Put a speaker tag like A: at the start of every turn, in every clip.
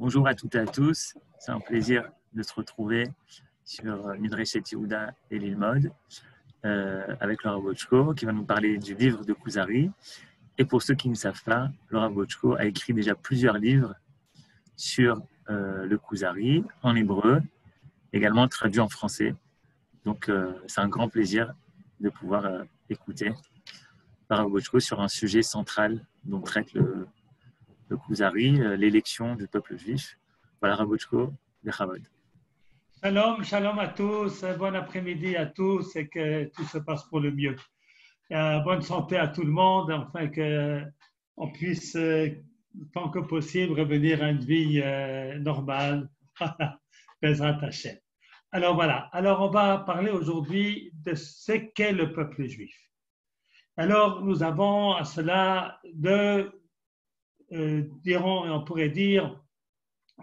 A: Bonjour à toutes et à tous. C'est un plaisir de se retrouver sur Midreshet Yehuda et l'Ilmod avec Laura Bochko qui va nous parler du livre de Kuzari. Et pour ceux qui ne savent pas, Laura Bochko a écrit déjà plusieurs livres sur le Kuzari en hébreu, également traduit en français. Donc c'est un grand plaisir de pouvoir écouter Laura Bochko sur un sujet central dont traite le Kuzari, l'élection du peuple juif. Voilà, Rabochko, Bechavod.
B: Shalom, shalom à tous, bon après-midi à tous et que tout se passe pour le mieux. Bonne santé à tout le monde, afin qu'on puisse, tant que possible, revenir à une vie normale. Bezrat Hashem. Alors voilà, on va parler aujourd'hui de ce qu'est le peuple juif. Alors nous avons à cela on pourrait dire,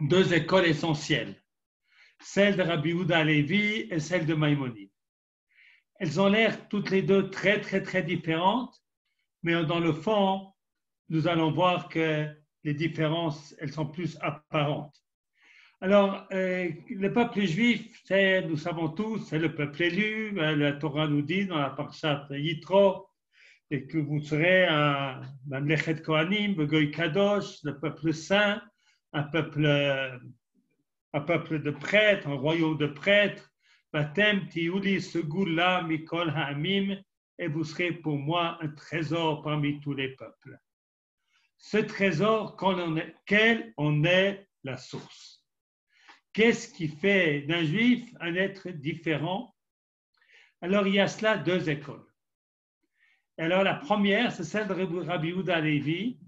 B: deux écoles essentielles. Celle de Rabbi Yehuda Halevi et celle de Maïmonide. Elles ont l'air toutes les deux très, très, très différentes, mais dans le fond, nous allons voir que les différences, elles sont plus apparentes. Alors, le peuple juif, nous savons tous, c'est le peuple élu. La Torah nous dit dans la Parshat Yitro, et que vous serez un Mamlechet Kohanim, Begoy Kadosh, le peuple saint, un peuple de prêtres, un royaume de prêtres, Batem tiuli segula mikol ha'amim, et vous serez pour moi un trésor parmi tous les peuples. Ce trésor, quelle en est la source? Qu'est-ce qui fait d'un juif un être différent? Alors, il y a cela deux écoles. Alors, la première, c'est celle de Rabbi Yehuda Halevi,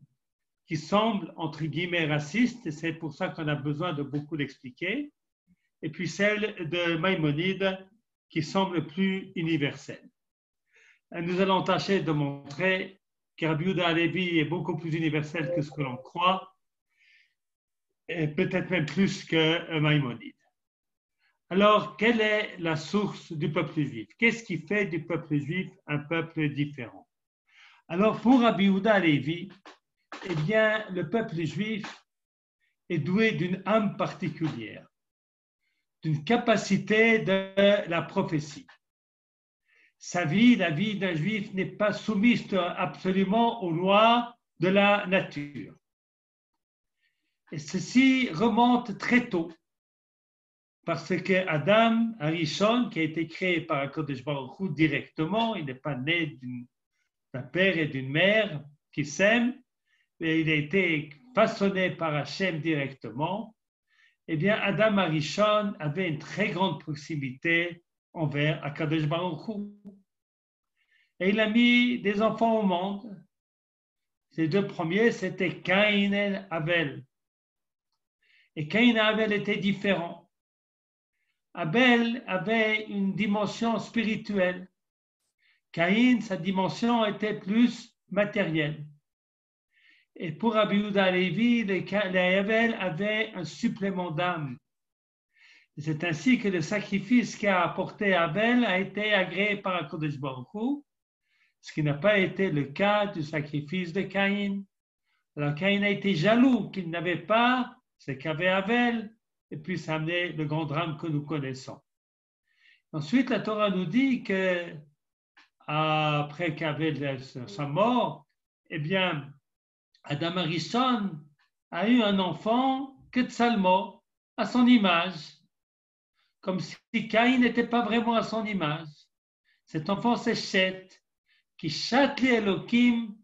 B: qui semble, entre guillemets, raciste, et c'est pour ça qu'on a besoin de beaucoup l'expliquer, et puis celle de Maïmonide, qui semble plus universelle. Et nous allons tâcher de montrer que Rabbi Yehuda Halevi est beaucoup plus universel que ce que l'on croit, et peut-être même plus que Maïmonide. Alors, quelle est la source du peuple juif? Qu'est-ce qui fait du peuple juif un peuple différent? Alors, pour Rabbi Yehuda Halevi, eh bien, le peuple juif est doué d'une âme particulière, d'une capacité de la prophétie. Sa vie, la vie d'un juif, n'est pas soumise absolument aux lois de la nature. Et ceci remonte très tôt, parce que Adam Arishon, qui a été créé par HaKadosh Baruch Hu directement, il n'est pas né d'un père et d'une mère qui s'aiment, mais il a été façonné par Hachem directement. Eh bien, Adam Arishon avait une très grande proximité envers HaKadosh Baruch Hu. Et il a mis des enfants au monde. Ces deux premiers, c'était Caïn et Abel. Et Caïn et Abel étaient différents. Abel avait une dimension spirituelle. Caïn, sa dimension était plus matérielle. Et pour Rabbi Yehuda Halevi, les Abel avaient un supplément d'âme. C'est ainsi que le sacrifice qu'a apporté Abel a été agréé par HaKadosh Baruch Hu, ce qui n'a pas été le cas du sacrifice de Caïn. Alors Caïn a été jaloux qu'il n'avait pas ce qu'avait Abel, et puis ça a amené le grand drame que nous connaissons. Ensuite, la Torah nous dit que après qu'Abel sa mort, eh bien, Adam Arishon a eu un enfant, Ketsalmo, à son image, comme si Caïn n'était pas vraiment à son image. Cet enfant, c'est Shet, qui châte les Elohim,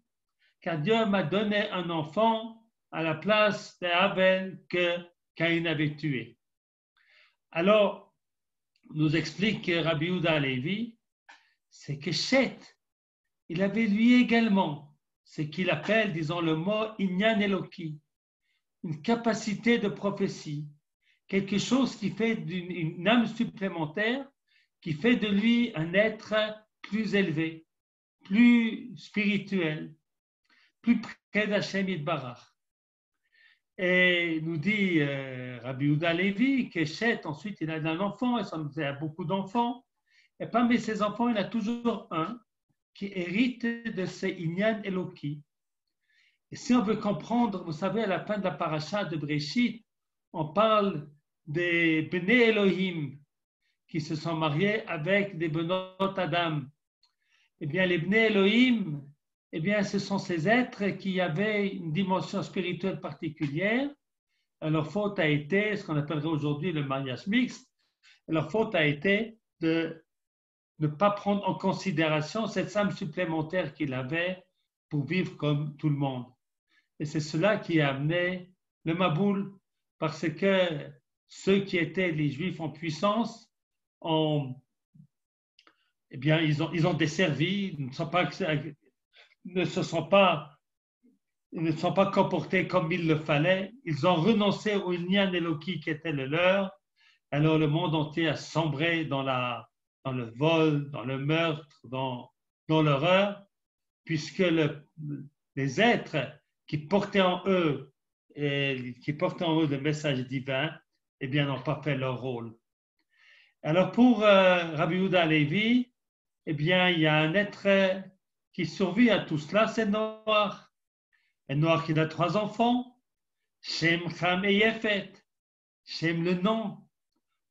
B: car Dieu m'a donné un enfant à la place d'Abel que Caïn avait tué. Alors, nous explique Rabbi Yehuda Halevi, c'est que Shet, il avait lui également ce qu'il appelle, disons le mot Inyan Eloki, une capacité de prophétie, quelque chose qui fait une âme supplémentaire, qui fait de lui un être plus élevé, plus spirituel, plus près d'Hachem Yitbarach. Et nous dit Rabbi Yehuda Halevi que Shet, ensuite, il a un enfant, il a beaucoup d'enfants, et parmi ces enfants, il y en a toujours un qui hérite de ces Inyan Eloki. Et si on veut comprendre, vous savez, à la fin de la paracha de Bréchit, on parle des Bnei Elohim qui se sont mariés avec des Benot Adam. Eh bien, les Bnei Elohim, eh bien, ce sont ces êtres qui avaient une dimension spirituelle particulière. Leur faute a été ce qu'on appellerait aujourd'hui le mariage mixte. Leur faute a été de ne pas prendre en considération cette âme supplémentaire qu'il avait pour vivre comme tout le monde. Et c'est cela qui a amené le Maboul, parce que ceux qui étaient les Juifs en puissance, eh bien, ils ont desservi, ne se sont pas comportés comme il le fallait. Ils ont renoncé au Inyan Eloki qui était le leur. Alors le monde entier a sombré dans le vol, dans le meurtre, dans l'horreur, puisque les êtres qui portaient en eux le message divin, eh bien, n'ont pas fait leur rôle. Alors pour Rabbi Yehuda Halevi, eh bien, il y a un être qui survit à tout cela, c'est Noach. Et Noach, il a 3 enfants, Shem, Ham et Yefet. Shem, le nom.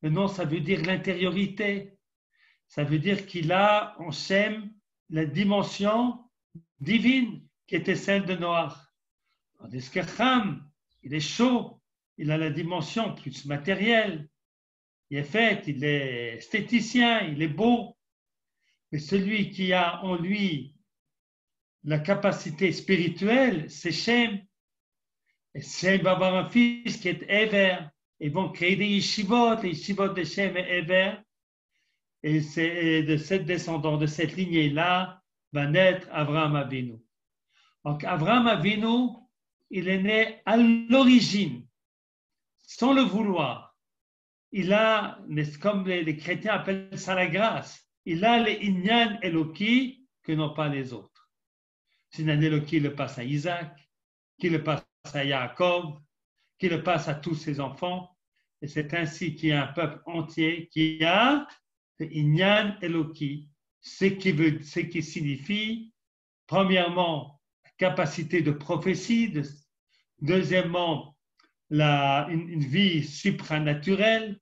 B: Le nom, ça veut dire l'intériorité. Ça veut dire qu'il a en Shem la dimension divine qui était celle de Noach. Tandis que Ham, il est chaud, il a la dimension plus matérielle. Yefet, il est esthéticien, il est beau. Mais celui qui a en lui la capacité spirituelle, c'est Shem. Et Shem va avoir un fils qui est Ever. Ils vont créer des yeshivot, les yeshivot de Shem et Ever. Et c'est de cette descendance, de cette lignée-là, va naître Avraham Avinu. Donc Avraham Avinu, il est né à l'origine, sans le vouloir. Il a, comme les chrétiens appellent ça la grâce, il a les Inyan Eloki que n'ont pas les autres. C'est Inyan Eloki qui le passe à Isaac, qui le passe à Yaakov, qui le passe à tous ses enfants. Et c'est ainsi qu'il y a un peuple entier qui a Inyan Eloki, ce qui signifie, premièrement, la capacité de prophétie, deuxièmement, une vie supranaturelle.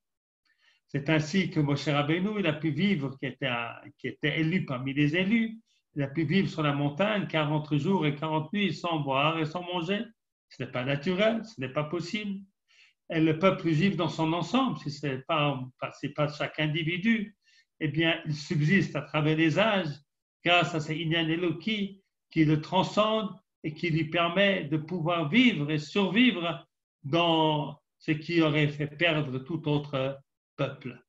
B: C'est ainsi que Moshe Rabbeinu, il a pu vivre, qui était élu parmi les élus, il a pu vivre sur la montagne 40 jours et 40 nuits sans boire et sans manger. Ce n'est pas naturel, ce n'est pas possible. Et le peuple juif dans son ensemble, si ce n'est pas chaque individu, eh bien, il subsiste à travers les âges grâce à ces Inyan Eloki qui le transcendent et qui lui permet de pouvoir vivre et survivre dans ce qui aurait fait perdre tout autre peuple.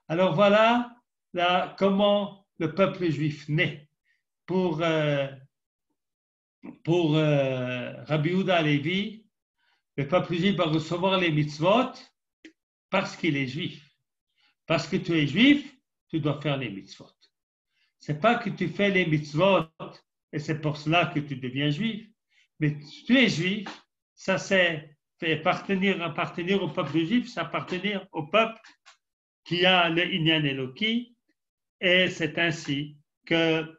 B: Alors voilà comment le peuple juif naît. Pour Rabbi Yehuda Halevi, le peuple juif va recevoir les mitzvot parce qu'il est juif. Parce que tu es juif, tu dois faire les mitzvot. Ce n'est pas que tu fais les mitzvot et c'est pour cela que tu deviens juif. Mais tu es juif, ça c'est appartenir au peuple juif, c'est appartenir au peuple qui a le Inyan Eloki, et c'est ainsi que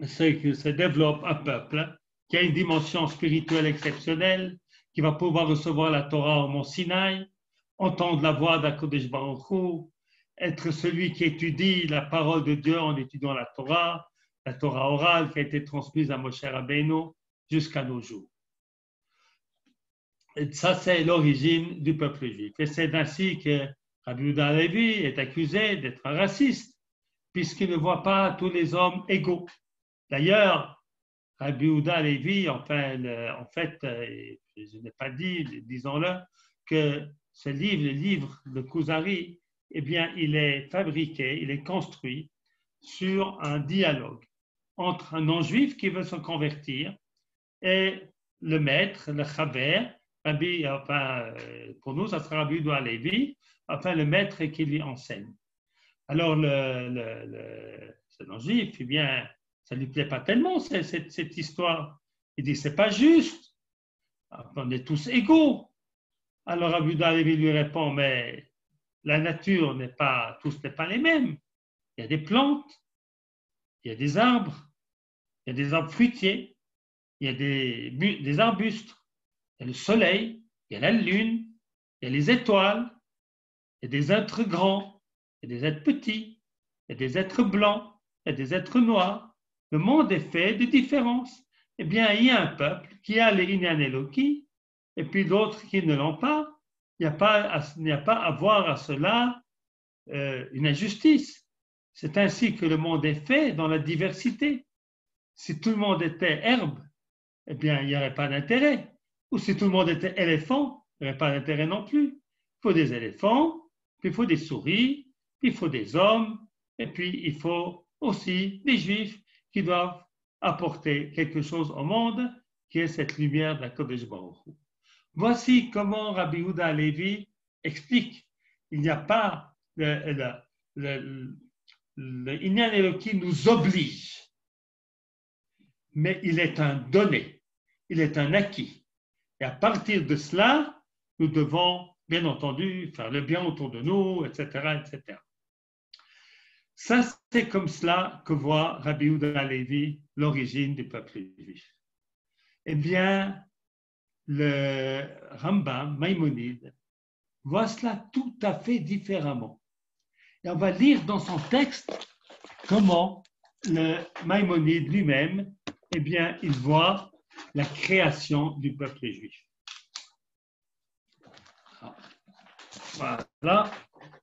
B: se développe un peuple qui a une dimension spirituelle exceptionnelle, qui va pouvoir recevoir la Torah au mont Sinaï, entendre la voix d'Akodesh Baruch Hu, être celui qui étudie la parole de Dieu en étudiant la Torah orale qui a été transmise à Moshe Rabbeinu jusqu'à nos jours. Et ça, c'est l'origine du peuple juif. Et c'est ainsi que Rabbi Yehuda Halevi est accusé d'être un raciste, puisqu'il ne voit pas tous les hommes égaux. D'ailleurs, Rabbi Yehuda Halevi, en fait, je n'ai pas dit, disons-le, que ce livre, le livre de Kuzari, eh bien, il est fabriqué, il est construit sur un dialogue entre un non-juif qui veut se convertir et le maître, le chaver, pour nous, ça sera Rabbi Yehuda Halevi, le maître qui lui enseigne. Alors, ce non-juif, eh bien, ça ne lui plaît pas tellement, cette histoire. Il dit, c'est pas juste, on est tous égaux. Alors, Rabbi Yehuda Halevi lui répond, mais la nature tous n'est pas les mêmes. Il y a des plantes, il y a des arbres, il y a des arbres fruitiers, il y a des arbustes, il y a le soleil, il y a la lune, il y a les étoiles, il y a des êtres grands, il y a des êtres petits, il y a des êtres blancs, il y a des êtres noirs. Le monde est fait de différences. Eh bien, il y a un peuple qui a les Inyan Eloki et puis d'autres qui ne l'ont pas. Il n'y a pas à voir à cela une injustice. C'est ainsi que le monde est fait dans la diversité. Si tout le monde était herbe, eh bien, il n'y aurait pas d'intérêt. Ou si tout le monde était éléphant, il n'y aurait pas d'intérêt non plus. Il faut des éléphants, puis il faut des souris, puis il faut des hommes, et puis il faut aussi des juifs qui doivent apporter quelque chose au monde, qui est cette lumière de la Kodesh Baruch Hu. Voici comment Rabbi Yehuda Halevi explique. Il n'y a pas le Inyan Eloki nous oblige, mais il est un donné, il est un acquis. Et à partir de cela, nous devons, bien entendu, faire le bien autour de nous, etc., etc. Ça, c'est comme cela que voit Rabbi Yehuda Halevi l'origine du peuple juif. Eh bien, le Rambam, Maïmonide, voit cela tout à fait différemment. Et on va lire dans son texte comment le Maïmonide lui-même, eh bien, il voit la création du peuple juif. Voilà.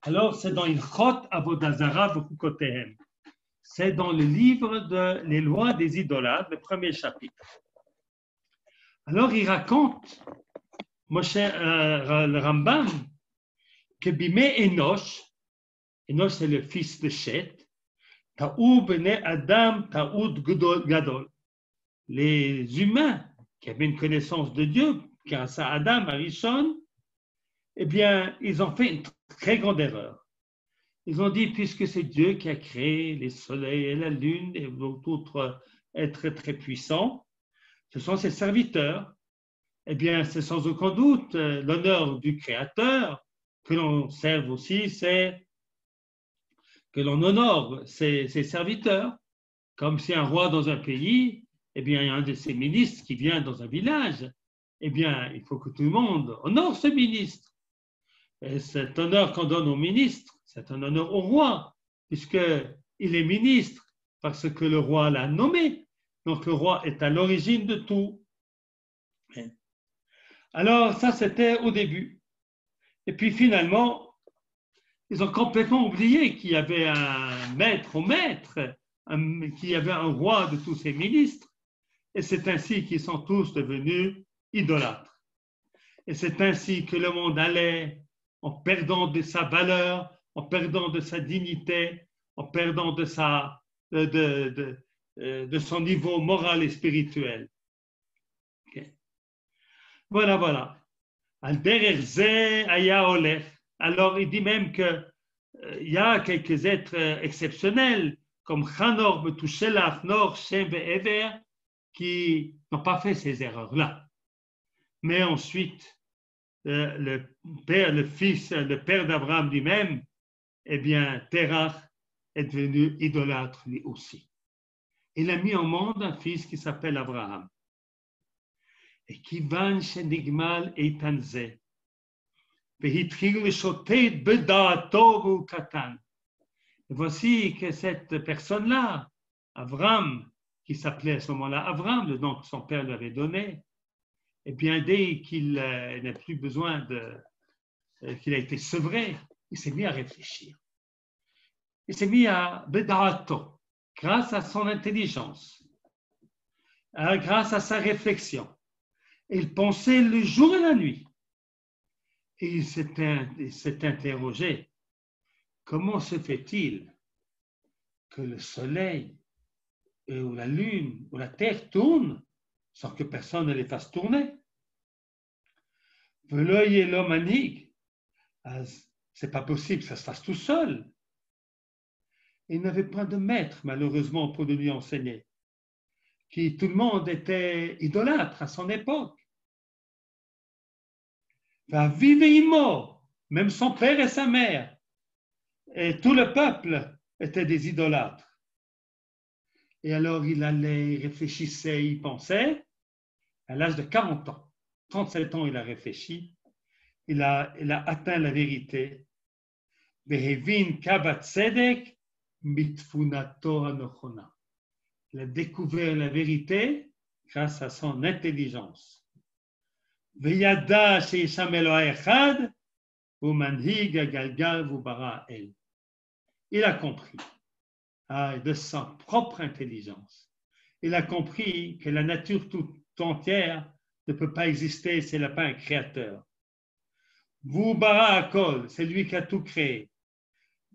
B: Alors, c'est dans Ilchot Avodah Zarah V'Chukotehem. C'est dans le livre de Les lois des idolâtres, le premier chapitre. Alors, il raconte, le Rambam, que Bimé Enoch, Enoch c'est le fils de Shet, Ta'ou Bene Adam, Ta'oud Gadol. Les humains qui avaient une connaissance de Dieu, grâce à Adam, Arishon, eh bien, ils ont fait une très grande erreur. Ils ont dit, puisque c'est Dieu qui a créé les soleils et la lune et d'autres êtres très puissants, ce sont ses serviteurs. Eh bien, c'est sans aucun doute l'honneur du Créateur que l'on serve aussi, c'est que l'on honore ses serviteurs. Comme si un roi dans un pays, eh bien, il y a un de ses ministres qui vient dans un village, eh bien, il faut que tout le monde honore ce ministre. Et cet honneur qu'on donne au ministre, c'est un honneur au roi, puisqu'il est ministre parce que le roi l'a nommé. Donc, le roi est à l'origine de tout. Alors, ça, c'était au début. Et puis, finalement, ils ont complètement oublié qu'il y avait un maître au maître, qu'il y avait un roi de tous ces ministres. Et c'est ainsi qu'ils sont tous devenus idolâtres. Et c'est ainsi que le monde allait en perdant de sa valeur, en perdant de sa dignité, en perdant de son niveau moral et spirituel. Okay. Voilà. Alors, il dit même qu'il y a quelques êtres exceptionnels, comme Chanor, Metushelach, Nor, Shem et Ever, qui n'ont pas fait ces erreurs-là. Mais ensuite, le père d'Abraham lui-même, eh bien, Terach est devenu idolâtre lui aussi. Il a mis au monde un fils qui s'appelle Abraham. Et Kivan Shenigmal Eitanze. Et voici que cette personne-là, Abraham, qui s'appelait à ce moment-là Abraham, le nom que son père lui avait donné, eh bien, dès qu'il n'a plus besoin qu'il a été sevré, il s'est mis à réfléchir. Il s'est mis à Beda'ato, grâce à son intelligence, grâce à sa réflexion. Il pensait le jour et la nuit. Et il s'est interrogé, comment se fait-il que le soleil ou la lune ou la terre tournent sans que personne ne les fasse tourner? L'œil et l'homme manique, c'est pas possible, ça se fasse tout seul. Il n'avait pas de maître, malheureusement, pour lui enseigner. Tout le monde était idolâtre à son époque. Même son père et sa mère, et tout le peuple étaient des idolâtres. Et alors il allait, il réfléchissait, il pensait. À l'âge de 40 ans, 37 ans, il a réfléchi. il a atteint la vérité. Vehevin kavat tzedek mitfunato hanochona. Il a découvert la vérité grâce à son intelligence. Veyada sheisham Eloha echad umanhig agalgal vubara el. Il a compris, de sa propre intelligence, il a compris que la nature tout entière ne peut pas exister s'il n'a pas un créateur. Vubara akol, c'est lui qui a tout créé.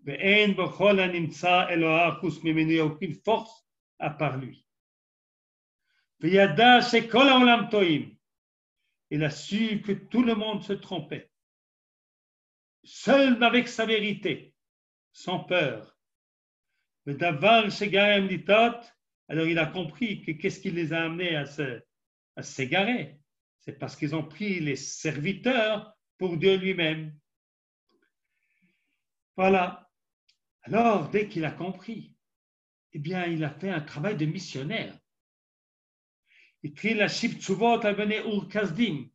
B: Ve'en b'chol hanimtza Eloha chus mimenu, il n'y a aucune force à part lui. Veyada shekol haolam toim. Il a su que tout le monde se trompait. Seul avec sa vérité, sans peur. Alors il a compris que qu'est-ce qui les a amenés à s'égarer? C'est parce qu'ils ont pris les serviteurs pour Dieu lui-même. Voilà. Alors, dès qu'il a compris, eh bien, il a fait un travail de missionnaire. Il prit la Shib Tsuvot à venir Ur Kasdim.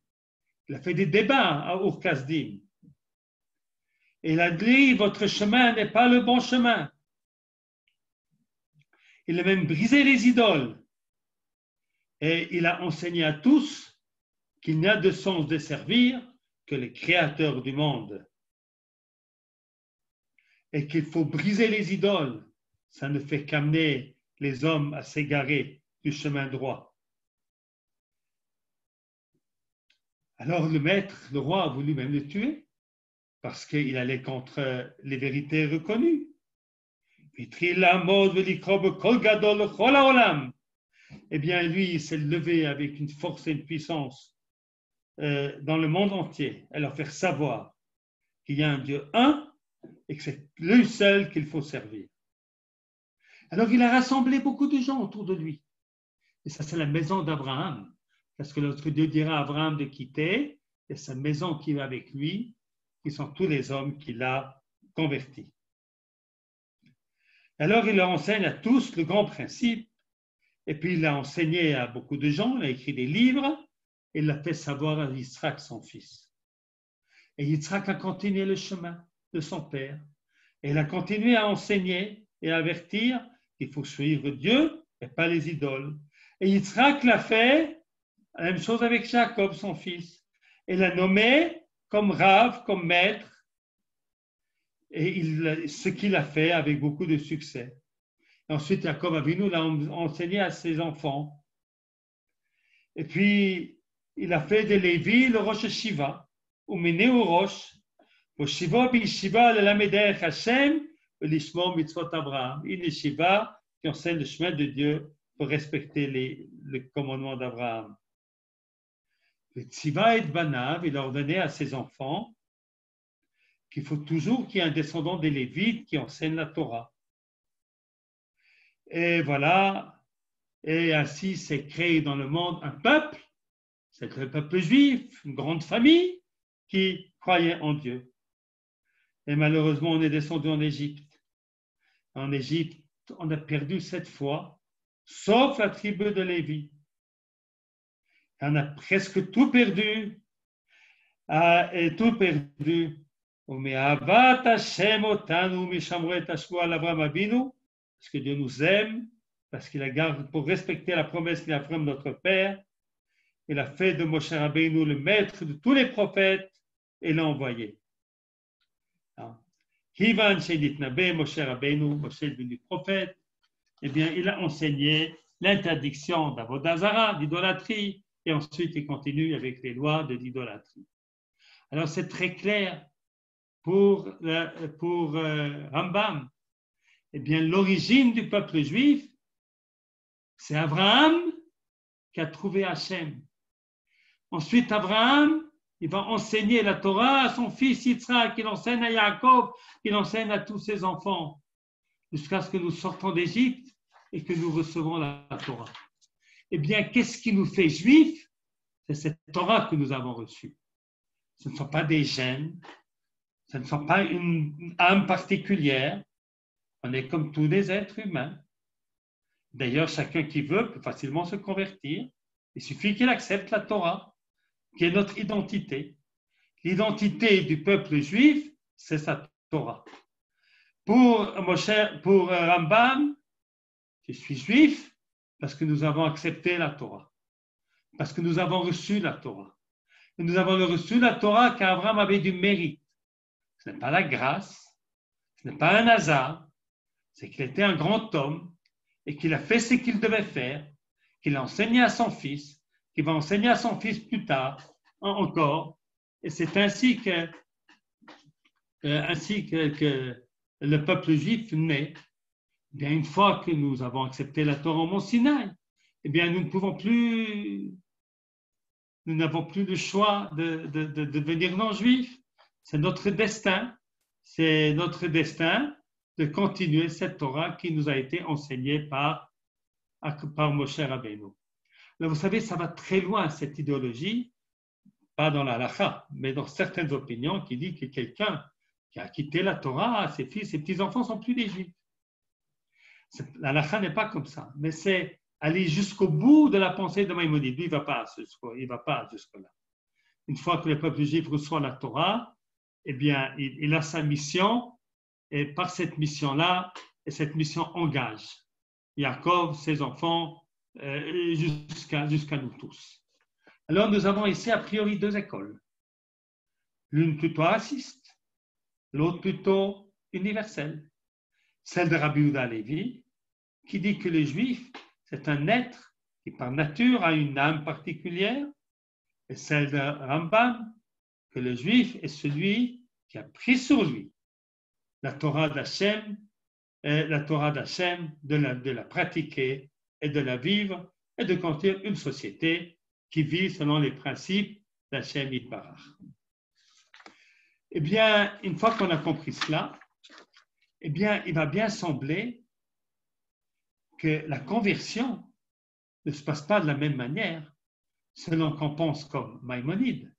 B: Il a fait des débats à Ur Kasdim. Il a dit, votre chemin n'est pas le bon chemin. Il a même brisé les idoles. Et il a enseigné à tous qu'il n'y a de sens de servir que le Créateur du monde. Et qu'il faut briser les idoles. Ça ne fait qu'amener les hommes à s'égarer du chemin droit. Alors le maître, le roi, a voulu même le tuer parce qu'il allait contre les vérités reconnues. Eh bien, lui, il s'est levé avec une force et une puissance dans le monde entier, à leur faire savoir qu'il y a un Dieu un et que c'est lui seul qu'il faut servir. Alors, il a rassemblé beaucoup de gens autour de lui. Et ça, c'est la maison d'Abraham. Parce que lorsque Dieu dira à Abraham de quitter, il y a sa maison qui va avec lui, qui sont tous les hommes qu'il a convertis. Alors, il leur enseigne à tous le grand principe, et puis il l'a enseigné à beaucoup de gens, il a écrit des livres, et il l'a fait savoir à Yitzhak, son fils. Et Yitzhak a continué le chemin de son père, et il a continué à enseigner et à avertir qu'il faut suivre Dieu et pas les idoles. Et Yitzhak l'a fait, la même chose avec Jacob, son fils. Il l'a nommé comme Rav, comme maître, et ce qu'il a fait avec beaucoup de succès. Ensuite, Jacob Avinu l'a enseigné à ses enfants. Et puis, il a fait de Lévi le Rosh Shiva, ou Meneu Rosh, au Shiva Bishiva le Lameder Hashem, l'Ishmor Mitzvot Abraham. Une Shiva qui enseigne le chemin de Dieu pour respecter les commandements d'Abraham. Le Tziva et Banav, il a ordonné à ses enfants qu'il faut toujours qu'il y ait un descendant des Lévites qui enseigne la Torah. Et voilà, et ainsi s'est créé dans le monde un peuple, c'est le peuple juif, une grande famille qui croyait en Dieu. Et malheureusement, on est descendu en Égypte. En Égypte, on a perdu 7 fois, sauf la tribu de Lévi. On a presque tout perdu, et tout perdu. Parce que Dieu nous aime, parce qu'il a gardé pour respecter la promesse qu'il a faite de notre Père. Il a fait de Moshe Rabbeinu le maître de tous les prophètes et l'a envoyé. Kivan Shedit Nabe, Moshe Rabbeinu, Moshe est devenu prophète, eh bien, il a enseigné l'interdiction d'Avodah Zara, d'idolâtrie, et ensuite il continue avec les lois de l'idolâtrie. Alors c'est très clair pour Rambam. Eh bien, l'origine du peuple juif, c'est Abraham qui a trouvé Hachem. Ensuite, Abraham, il va enseigner la Torah à son fils Yitzhak, qu'il enseigne à Yaakov, qu'il enseigne à tous ses enfants, jusqu'à ce que nous sortons d'Égypte et que nous recevons la Torah. Eh bien, qu'est-ce qui nous fait juifs? C'est cette Torah que nous avons reçue. Ce ne sont pas des gènes, ce ne sont pas une âme particulière. On est comme tous les êtres humains. D'ailleurs, chacun qui veut peut facilement se convertir. Il suffit qu'il accepte la Torah, qui est notre identité. l'identité du peuple juif, c'est sa Torah. Pour Rambam, je suis juif parce que nous avons accepté la Torah, parce que nous avons reçu la Torah. Et nous avons reçu la Torah car Abraham avait du mérite. Ce n'est pas la grâce, ce n'est pas un hasard, c'est qu'il était un grand homme et qu'il a fait ce qu'il devait faire, qu'il a enseigné à son fils, qu'il va enseigner à son fils plus tard encore. Et c'est ainsi que le peuple juif naît. Eh bien, une fois que nous avons accepté la Torah au Mont Sinaï, eh bien, nous n'avons plus le choix de devenir non-juifs. C'est notre destin de continuer cette Torah qui nous a été enseignée par Moshe Rabbeinu. Alors, vous savez, ça va très loin, cette idéologie, pas dans la halakha, mais dans certaines opinions qui disent que quelqu'un qui a quitté la Torah, ses fils, ses petits-enfants ne sont plus des juifs. La halakha n'est pas comme ça, mais c'est aller jusqu'au bout de la pensée de Maïmonide. Lui, il ne va pas jusque-là. Une fois que le peuple juif reçoit la Torah, eh bien, il a sa mission, et par cette mission-là, cette mission engage Yaakov, ses enfants, jusqu'à nous tous. Alors, nous avons ici a priori deux écoles. L'une plutôt raciste, l'autre plutôt universelle. Celle de Rabbi Yehuda Halevi, qui dit que le juif, c'est un être qui par nature a une âme particulière, et celle de Rambam, que le juif est celui qui a pris sur lui la Torah d'Hachem, de la pratiquer et de la vivre, et de construire une société qui vit selon les principes d'Hachem Yitbarach. Eh bien, une fois qu'on a compris cela, eh bien, il va bien sembler que la conversion ne se passe pas de la même manière selon qu'on pense comme Maïmonide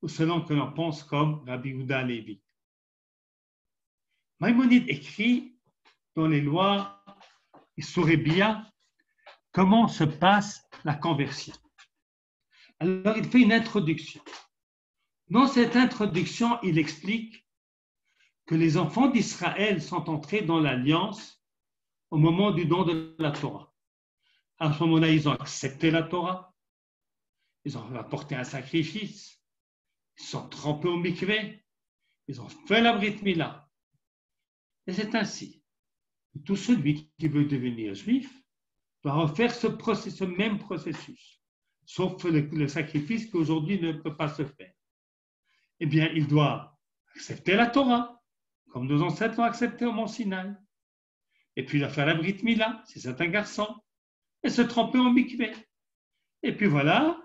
B: ou selon que l'on pense comme Rabbi Yehuda Halevi. Maïmonide écrit dans les lois, il saurait bien comment se passe la conversion. Alors, il fait une introduction. Dans cette introduction, il explique que les enfants d'Israël sont entrés dans l'alliance au moment du don de la Torah. À ce moment-là, ils ont accepté la Torah, ils ont apporté un sacrifice, ils sont trempés au mikvé, ils ont fait la Brit Mila. Et c'est ainsi que tout celui qui veut devenir juif doit refaire ce même processus, sauf le sacrifice qu'aujourd'hui ne peut pas se faire. Eh bien, il doit accepter la Torah, comme nos ancêtres l'ont accepté au Mont Sinaï. Et puis, il a fait la Brit Mila, si c'est un garçon, et se tremper au mikvé. Et puis voilà,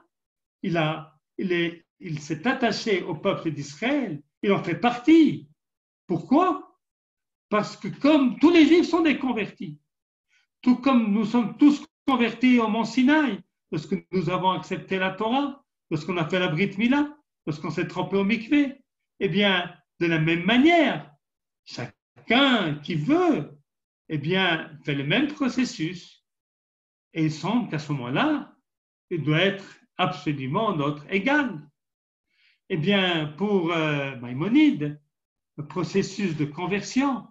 B: il s'est attaché au peuple d'Israël, il en fait partie. Pourquoi? Parce que comme tous les Juifs sont des convertis, tout comme nous sommes tous convertis au Mont Sinaï, parce que nous avons accepté la Torah, parce qu'on a fait la Brit Mila, parce qu'on s'est trempé au mikvé, eh bien, de la même manière, chacun qui veut, eh bien, fait le même processus. Et il semble qu'à ce moment-là, il doit être absolument notre égal. Eh bien, pour Maïmonide, le processus de conversion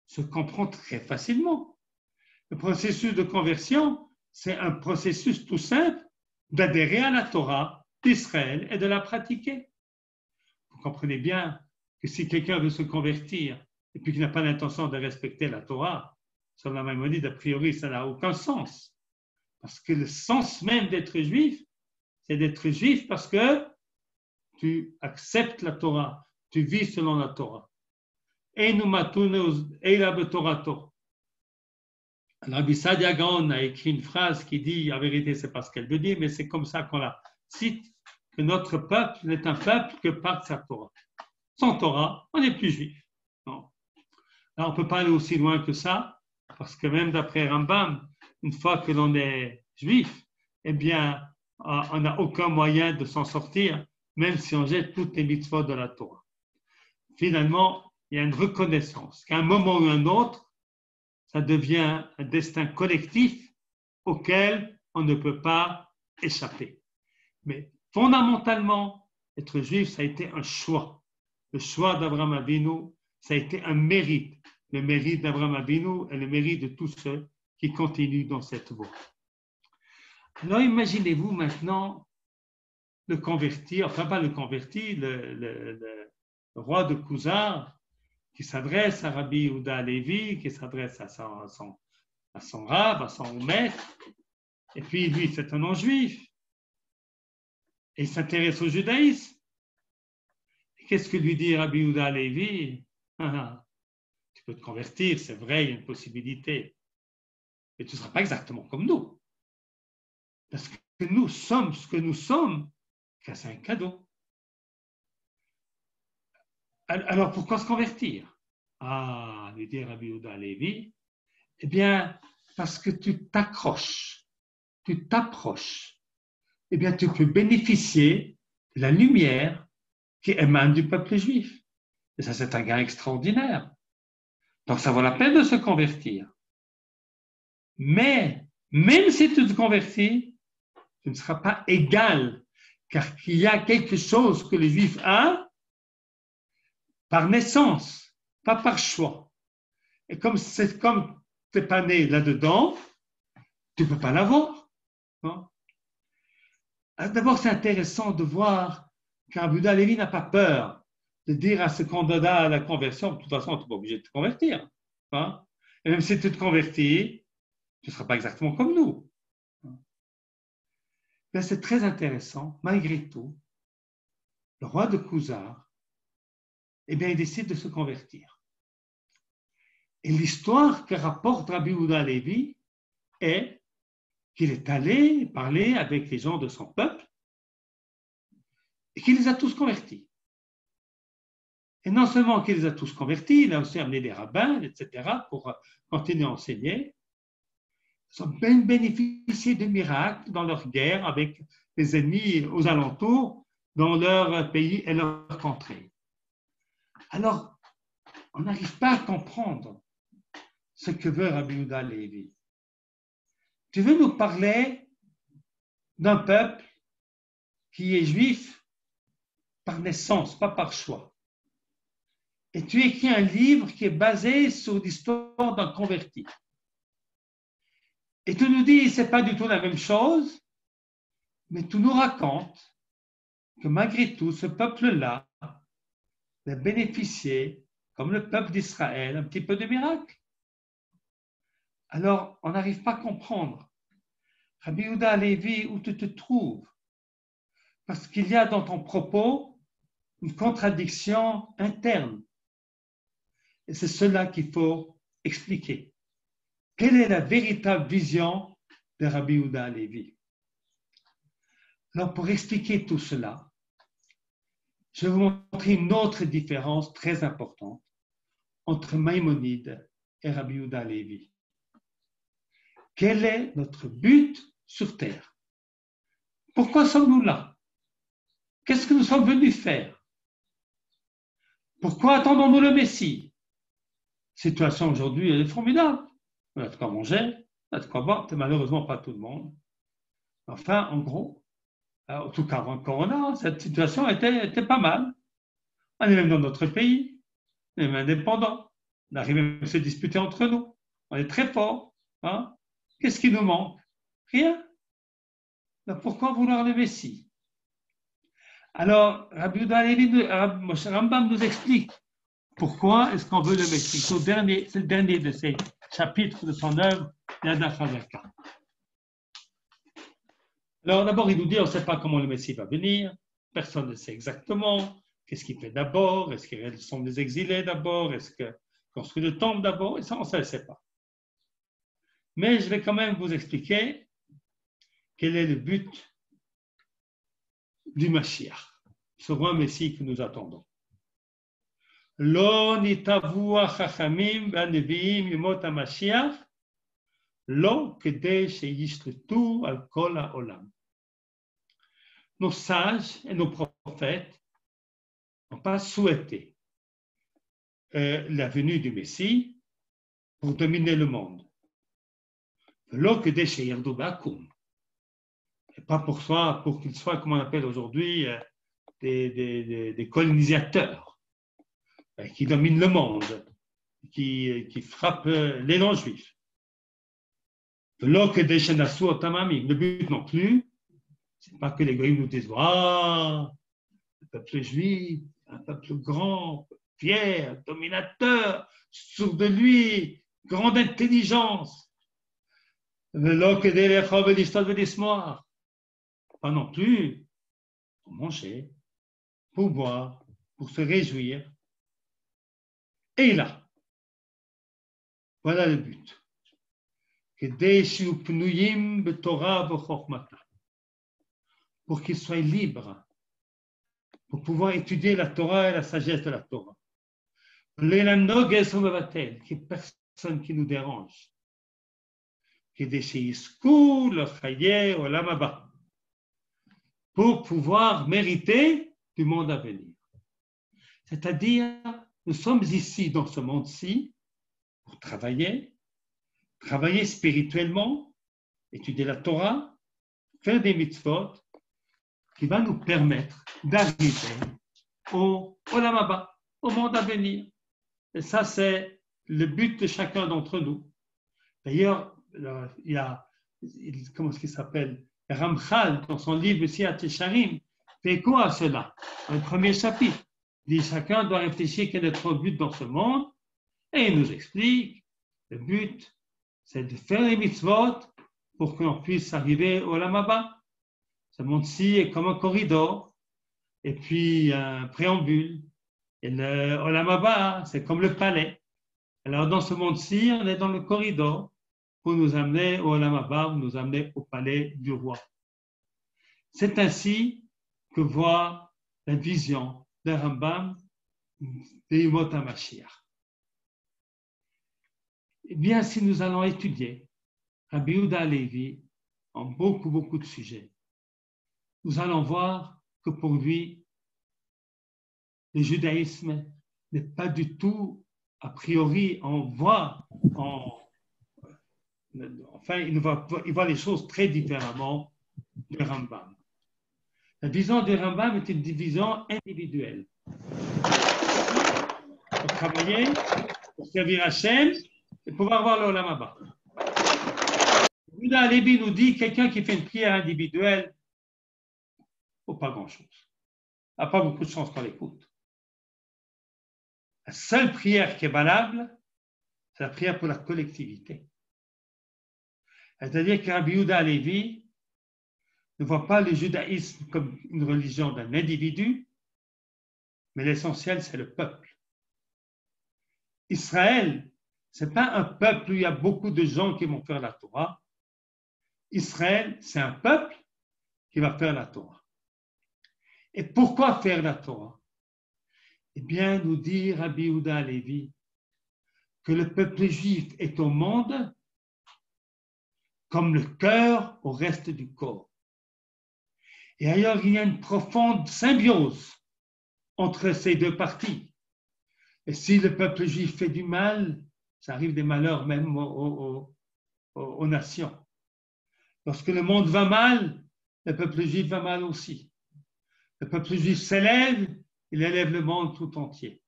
B: se comprend très facilement. Le processus de conversion, c'est un processus tout simple d'adhérer à la Torah d'Israël et de la pratiquer. Vous comprenez bien que si quelqu'un veut se convertir et puis qu'il n'a pas l'intention de respecter la Torah, selon la Maïmonide, a priori, ça n'a aucun sens. Parce que le sens même d'être juif, c'est d'être juif parce que tu acceptes la Torah, tu vis selon la Torah. Rabbi Sadia Gaon a écrit une phrase qui dit, en vérité, c'est pas ce qu'elle veut dire, mais c'est comme ça qu'on la cite, que notre peuple n'est un peuple que par sa Torah. Sans Torah, on n'est plus juif. Non. Là, on ne peut pas aller aussi loin que ça, parce que même d'après Rambam, une fois que l'on est juif, eh bien, on n'a aucun moyen de s'en sortir, même si on jette toutes les mitzvot de la Torah. Finalement, il y a une reconnaissance qu'à un moment ou un autre, ça devient un destin collectif auquel on ne peut pas échapper. Mais fondamentalement, Être juif, ça a été un choix. Le choix d'Abraham Avinu, ça a été un mérite. Le mérite d'Abraham Avinu et le mérite de tous ceux qui continuent dans cette voie. Alors imaginez-vous maintenant le converti, enfin pas le converti, le roi de Khuzar qui s'adresse à Rabbi Yehuda Halevi, qui s'adresse à son rab, à son maître, et puis lui c'est un non-juif, et il s'intéresse au judaïsme. Et qu'est-ce que lui dit Rabbi Yehuda Halevi? Tu peux te convertir, c'est vrai, il y a une possibilité, mais tu ne seras pas exactement comme nous. Parce que nous sommes ce que nous sommes, grâce à un cadeau. Alors pourquoi se convertir? Lui dit Rabbi Yehuda Halevi, eh bien, parce que tu t'approches, eh bien, tu peux bénéficier de la lumière qui émane du peuple juif. Et ça, c'est un gain extraordinaire. Donc, ça vaut la peine de se convertir. Mais, même si tu te convertis, tu ne seras pas égal, car il y a quelque chose que le juif a par naissance, pas par choix. Et comme tu n'es pas né là-dedans, tu ne peux pas l'avoir. Hein? D'abord, c'est intéressant de voir qu'Rabbi Yehuda Halevi n'a pas peur de dire à ce candidat à la conversion, de toute façon, tu n'es pas obligé de te convertir. Hein? Et même si tu te convertis, tu ne seras pas exactement comme nous. Mais c'est très intéressant, malgré tout, le roi de Khuzar, eh bien, il décide de se convertir. Et l'histoire que rapporte Rabbi Yehuda Halevi est qu'il est allé parler avec les gens de son peuple et qu'il les a tous convertis. Et non seulement qu'il les a tous convertis, il a aussi amené des rabbins, etc., pour continuer à enseigner. Ils ont bien bénéficié de miracles dans leur guerre avec les ennemis aux alentours, dans leur pays et leur contrée. Alors, on n'arrive pas à comprendre ce que veut Rabbi Yehuda Halevi. Tu veux nous parler d'un peuple qui est juif par naissance, pas par choix. Et tu écris un livre qui est basé sur l'histoire d'un converti. Et tu nous dis, ce n'est pas du tout la même chose, mais tu nous racontes que malgré tout, ce peuple-là a bénéficié, comme le peuple d'Israël, un petit peu de miracles. Alors, on n'arrive pas à comprendre. Rabbi Yehuda Halevi, où tu te trouves? Parce qu'il y a dans ton propos une contradiction interne. Et c'est cela qu'il faut expliquer. Quelle est la véritable vision de Rabbi Yehuda Halevi? Alors, pour expliquer tout cela, je vais vous montrer une autre différence très importante entre Maïmonide et Rabbi Yehuda Halevi. Quel est notre but sur Terre? Pourquoi sommes-nous là? Qu'est-ce que nous sommes venus faire? Pourquoi attendons-nous le Messie? La situation aujourd'hui, elle est formidable. On a de quoi manger, on a de quoi boire, malheureusement pas tout le monde. Enfin, en gros, en tout cas avant le corona, cette situation était pas mal. On est même dans notre pays, on est même indépendant. On arrive même à se disputer entre nous. On est très fort. Hein? Qu'est-ce qui nous manque? Rien. Donc pourquoi vouloir le Messie? Alors, Rabbi Yehuda Halevi, Rambam nous explique pourquoi est-ce qu'on veut le Messie. C'est le dernier de ces chapitres de son œuvre, Yad HaChazaka. Alors d'abord, il nous dit, on ne sait pas comment le Messie va venir, personne ne sait exactement, qu'est-ce qu'il fait d'abord, est-ce qu'ils sont des exilés d'abord, est-ce qu'il construit le temple d'abord, et ça, on ne sait pas. Mais je vais quand même vous expliquer quel est le but du Mashiach, ce roi Messie que nous attendons. Lo nitavu hachachamim v'aneviim yemot hamashiach, lo kedei sheyishletu al kol ha'olam. Nos sages et nos prophètes n'ont pas souhaité la venue du Messie pour dominer le monde. Lo kedei sheyardu ba'akum. Et pas pour qu'il soit, comme on appelle aujourd'hui, des colonisateurs qui dominent le monde, qui frappent les non-juifs. Le but non plus, c'est pas que les goïms nous disent ah, le peuple juif, un peuple grand, fier, dominateur, sûr de lui, grande intelligence. Pas non plus pour manger, pour boire, pour se réjouir. Et là, voilà le but. Pour qu'ils soient libres, pour pouvoir étudier la Torah et la sagesse de la Torah. Qu'il n'y ait personne qui nous dérange. Pour pouvoir mériter du monde à venir. C'est-à-dire, nous sommes ici dans ce monde-ci pour travailler spirituellement, étudier la Torah, faire des mitzvot qui va nous permettre d'arriver au Olam Haba, au monde à venir. Et ça, c'est le but de chacun d'entre nous. D'ailleurs, il y a, comment est-ce qu'il s'appelle? Ramchal, dans son livre Messiat Yesharim, fait quoi à cela? Dans le premier chapitre, il dit chacun doit réfléchir quel est notre but dans ce monde, et il nous explique le but, c'est de faire les mitzvot pour qu'on puisse arriver au Olam Haba. Ce monde-ci est comme un corridor, et puis un préambule. Et le Olam Haba, c'est comme le palais. Alors dans ce monde-ci, on est dans le corridor pour nous amener au Olam Haba, pour nous amener au palais du roi. C'est ainsi que voit la vision de Rambam de Yemot HaMashiach. Eh bien, si nous allons étudier Rabbi Yehuda Halevi en beaucoup de sujets, nous allons voir que pour lui, le judaïsme n'est pas du tout, a priori, enfin, il voit les choses très différemment du Rambam. La vision du Rambam est une vision individuelle. Pour travailler, pour servir Hachem et pouvoir voir le Olam Haba. Yehuda Halevi nous dit quelqu'un qui fait une prière individuelle, pas grand-chose. Il n'a pas beaucoup de chance qu'on l'écoute. La seule prière qui est valable, c'est la prière pour la collectivité. C'est-à-dire que Rabbi Yehuda Halevi ne voit pas le judaïsme comme une religion d'un individu, mais l'essentiel, c'est le peuple. Israël, ce n'est pas un peuple où il y a beaucoup de gens qui vont faire la Torah. Israël, c'est un peuple qui va faire la Torah. Et pourquoi faire la Torah? Eh bien, nous dit Rabbi Yehuda Halevi que le peuple juif est au monde comme le cœur au reste du corps. Et ailleurs, il y a une profonde symbiose entre ces deux parties. Et si le peuple juif fait du mal, ça arrive des malheurs même aux nations. Lorsque le monde va mal, le peuple juif va mal aussi. Le peuple juif s'élève, il élève le monde tout entier.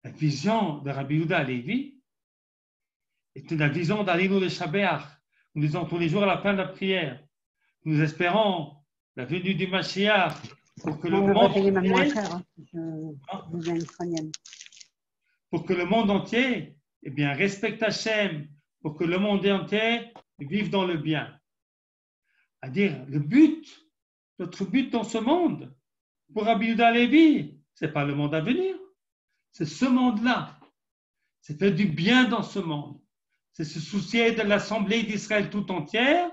B: La vision de Rabbi Yehuda Halevi est une vision d'Alinu de Shabbat. Nous disons tous les jours à la fin de la prière. Nous espérons la venue du Mashiach pour que le monde entier respecte Hachem, pour que le monde entier vive dans le bien. C'est-à-dire, notre but dans ce monde, pour Rabbi Yehuda Halevi, ce n'est pas le monde à venir, c'est ce monde-là. C'est faire du bien dans ce monde. C'est se soucier de l'Assemblée d'Israël tout entière,